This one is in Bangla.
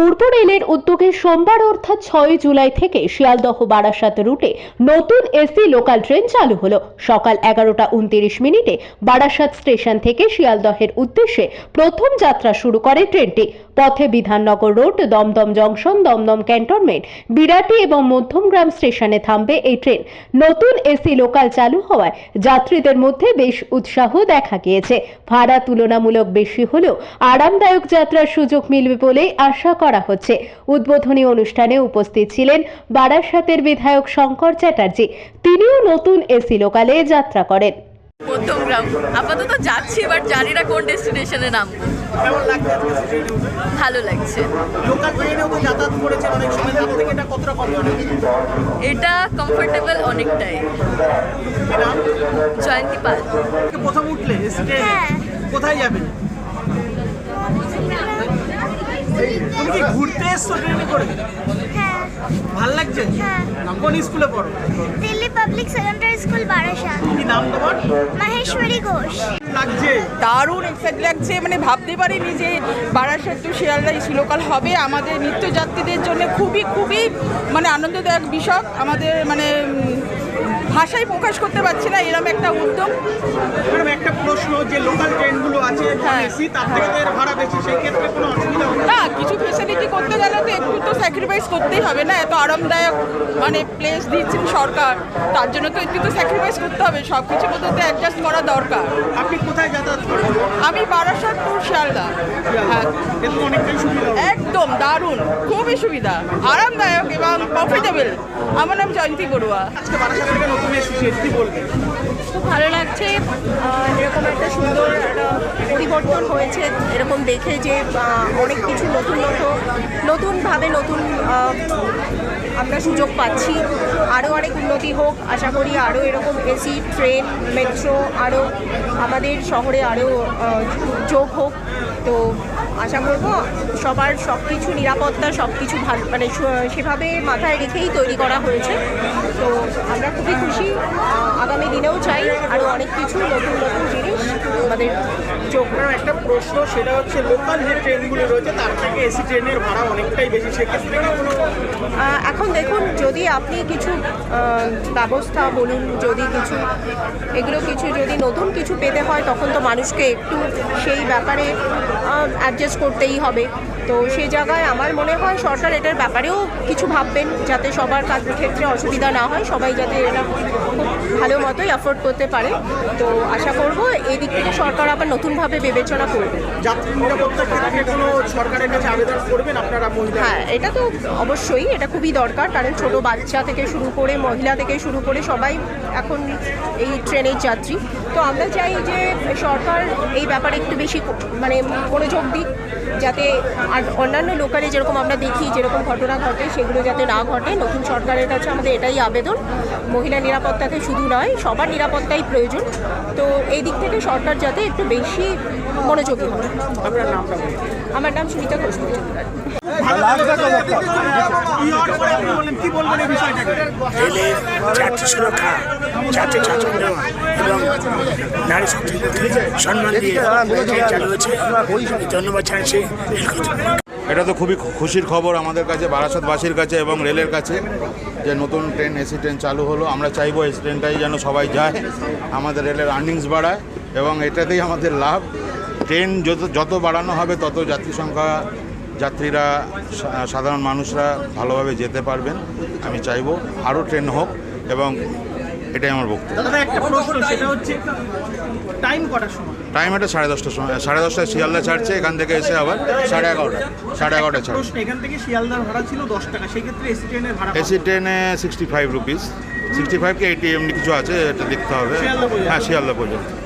পূর্ব রেলের উদ্যোগে সোমবার অর্থাৎ 6 জুলাই থেকে শিয়ালদহ বারাসাত রুটে নতুন এসি লোকাল ট্রেন চালু হলো। সকাল 11:29 বারাসাত স্টেশন থেকে শিয়ালদহের উদ্দেশ্যে প্রথম যাত্রা শুরু করে ট্রেনটি। পথে Bidhannagar road, Dum Dum junction, Dum Dum cantonment, Birati এবং মধ্যমগ্রাম স্টেশনে থামবে এই ট্রেন। নতুন এসি লোকাল চালু হওয়ায় যাত্রীদের মধ্যে বেশ উৎসাহ দেখা গিয়েছে। ভাড়া তুলনামূলক বেশি হলেও আরামদায়ক যাত্রার সুযোগ মিলবে বলেই আশা করা হচ্ছে। উদ্বোধনী অনুষ্ঠানে উপস্থিত ছিলেন বারাসাতের বিধায়ক শঙ্কর চ্যাটার্জি। তিনিও নতুন এসি লোকালে যাত্রা করেন। মধ্যমগ্রাম আপাতত যাচ্ছি, বাট জানি না কোন ডেস্টিনেশনে নাম। কেমন লাগছে আজকে ট্রেনে উঠে? ভালো লাগছে। লোকাল ট্রেনেও তো যাতায়াত করেছেন অনেক সময়, তার থেকে এটা কতটা কমফোর্টেবল? এটা কমফোর্টেবল অনেকটাই। নাম জয়ন্তী পাল। প্রথম উঠলে ট্রেনে কোথায় যাবে? তুমি কি ঘুরতে এসছো ট্রেনে করে? হ্যাঁ। ভাল লাগছে? হ্যাঁ। কোন স্কুলে পড়ো? Delhi public secondary school Barasat. কি নাম তোমার? মাহেশ্বরী ঘোষ। লাগছে? দারুণ এক্সাইট লাগছে, মানে ভাবতে পারিনি যে Barasat to Sealdah AC local হবে। আমাদের নিত্যযাত্রীদের জন্য খুবই খুবই মানে আনন্দদায়ক বিষয়। আমাদের মানে ভাষায় প্রকাশ করতে পারছি না এরকম একটা উদ্যোগ। ম্যাডাম একটা প্রশ্ন, যে লোকাল ট্রেনগুলো আছে এসি, তার থেকে তো এর ভাড়া বেশি, সেই ক্ষেত্রে কোনো অসুবিধা হবে না, কিছু ফেসিলিটি করতে গেলে তো একটু তো স্যাক্রিফাইস করতেই হবে না। এত আরামদায়ক মানে প্লেস দিচ্ছেন সরকার, তার জন্য তো একটু তো স্যাক্রিফাইস করতে হবে। সব কিছু মধ্যে তো অ্যাডজাস্ট করা দরকার। আপনি কোথায় যাতায়াত করেন? আমি বারাসাত টু শিয়ালদা। হ্যাঁ, এর তো অনেকটাই সুবিধা হবে। একদম দারুণ, খুবই সুবিধা, আরামদায়ক এবং প্রফিটেবল। আমার নাম জয়ন্তী বড়ুয়া। আজকে বারাসাত থেকে নতুন এসেছি, কি বলবেন? খুব ভালো লাগছে। এরকম একটা সুন্দর একটা পরিবর্তন হয়েছে এরকম দেখে, যে অনেক কিছু নতুনভাবে আমরা সুযোগ পাচ্ছি। আরও অনেক উন্নতি হোক আশা করি, আরও এরকম এসি ট্রেন, মেট্রো আরও আমাদের শহরে আরও যোগ হোক। তো আশা করব সবার সব কিছু নিরাপত্তা সব কিছু ভালো মানে সেভাবে মাথায় রেখেই তৈরি করা হয়েছে। তো আমরা খুবই খুশি। আগামী দিনেও চাই আরও অনেক কিছু নতুন জিনিস আমাদের যোগ। একটা প্রশ্ন, সেটা হচ্ছে লোকাল যে ট্রেনগুলো রয়েছে তার থেকে এসি ট্রেনের ভাড়া অনেকটাই বেশি, সেক্ষেত্রে কোনো এখন দেখুন, যদি আপনি কিছু ব্যবস্থা বলুন, যদি কিছু যদি নতুন কিছু পেতে হয়, তখন তো মানুষকে একটু সেই ব্যাপারে অ্যাডজাস্ট করতেই হবে। তো সেই জায়গায় আমার মনে হয় সরকার এটার ব্যাপারেও কিছু ভাববেন, যাতে সবার কাজের ক্ষেত্রে অসুবিধা না হয়, সবাই যাতে এটা খুব ভালো মতোই অ্যাফোর্ড করতে পারে। তো আশা করব এই দিক থেকে সরকার আবার নতুনভাবে বিবেচনা করবে। যাত্রী নিরাপত্তার ক্ষেত্রে কোনো সরকারের কাছে আবেদন করবেন আপনারা? হ্যাঁ, এটা তো অবশ্যই, এটা খুবই দরকার। কারণ ছোট বাচ্চা থেকে শুরু করে মহিলা থেকে শুরু করে সবাই এখন এই ট্রেনের যাত্রী। তো আমরা চাই যে সরকার এই ব্যাপারে একটু বেশি মানে মনোযোগ দিক, যাতে আর অন্যান্য লোকালে যেরকম আমরা দেখি যেরকম ঘটনা ঘটে সেগুলো যাতে না ঘটে। নতুন সরকারের কাছে আমাদের এটাই আবেদন। মহিলা নিরাপত্তাতে শুধু নয়, সবার নিরাপত্তাই প্রয়োজন। তো এই দিক থেকে সরকার যাতে একটু বেশি মনোযোগী হয়। আপনার নামটা বলুন। আমার নাম সুনিতা ঘোষ মজুমদার। রেলের যাত্রী সুরক্ষা, যাত্রী শাসন দেওয়া এবং নারী শক্তিকে সম্মান দিয়ে ট্রেন চালু হয়েছে। ধন্যবাদ জানাচ্ছি। এটা তো খুবই খুশির খবর আমাদের কাছে, বারাসাতবাসীর কাছে এবং রেলের কাছে, যে নতুন ট্রেন এসি ট্রেন চালু হলো। আমরা চাইবো এই ট্রেনটাই যেন সবাই যায়, আমাদের রেলের আর্নিংস বাড়ায় এবং এটাতেই আমাদের লাভ। ট্রেন যত বাড়ানো হবে তত যাত্রীরা সাধারণ মানুষরা ভালোভাবে যেতে পারবেন। আমি চাইবো আরও ট্রেন হোক এবং এটাই আমার বক্তব্য। একটা প্রশ্ন, সেটা হচ্ছে টাইম কটার সময়? টাইম এটা 10:30টার সময়। 10:30টায় শিয়ালদা ছাড়ছে, এখান থেকে এসে আবার 11:30টায় ছাড়ছে। প্রশ্ন, এখান থেকে শিয়ালদার ভাড়া ছিল 10 টাকা, সেক্ষেত্রে এসি ট্রেনের ভাড়া? এসি ট্রেনে 65 রুপিস, 65 কি 80 এমনি কিছু আছে, এটা দেখতে হবে। শিয়ালদা পর্যন্ত? হ্যাঁ, শিয়ালদা পর্যন্ত।